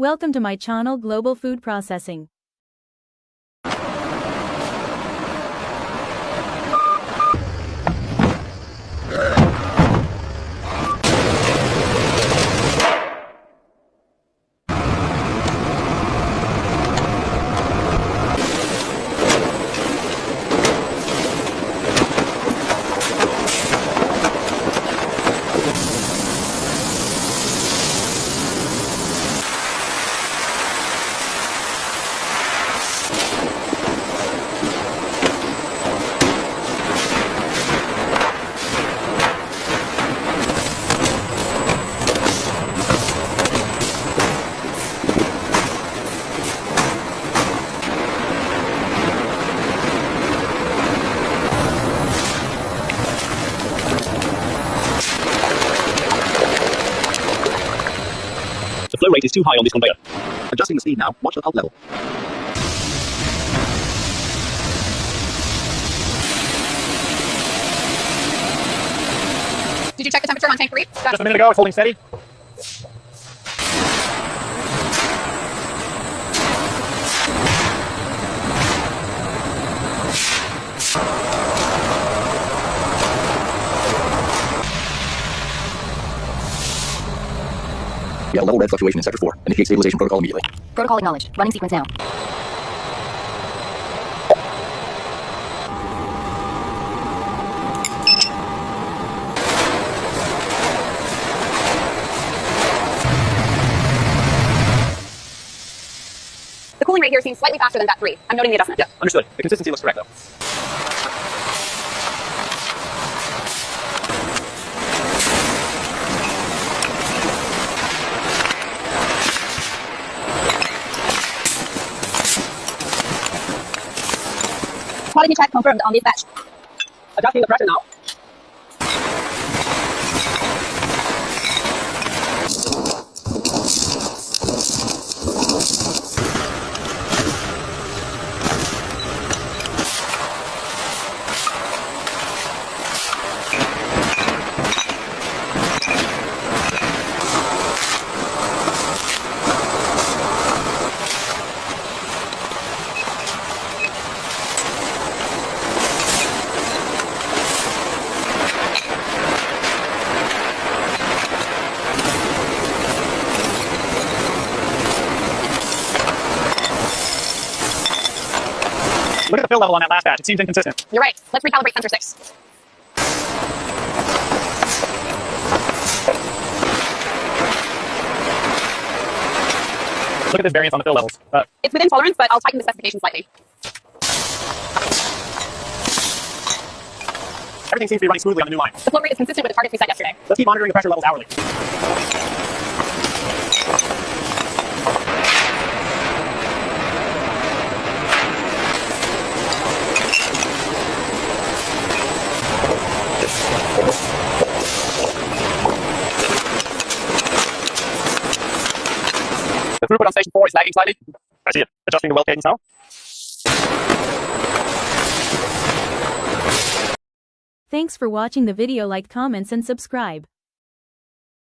Welcome to my channel Global Food Processing. The flow rate is too high on this conveyor. Adjusting the speed now. Watch the pulp level. Did you check the temperature on tank 3? Just a minute ago, it's holding steady. We have a level red fluctuation in sector 4. Initiate stabilization protocol immediately. Protocol acknowledged. Running sequence now. The cooling rate here seems slightly faster than that 3. I'm noting the adjustment. Yeah, understood. The consistency looks correct though. Quality check confirmed on this batch. Adjusting the pressure now. Look at the fill level on that last batch. It seems inconsistent. You're right. Let's recalibrate sensor 6. Look at this variance on the fill levels. It's within tolerance, but I'll tighten the specification slightly. Everything seems to be running smoothly on the new line. The flow rate is consistent with the targets we set yesterday. Let's keep monitoring the pressure levels hourly. The throughput on station 4 is lagging slightly. I see it. Adjusting the well cadence now. Thanks for watching the video. Like, comments and subscribe.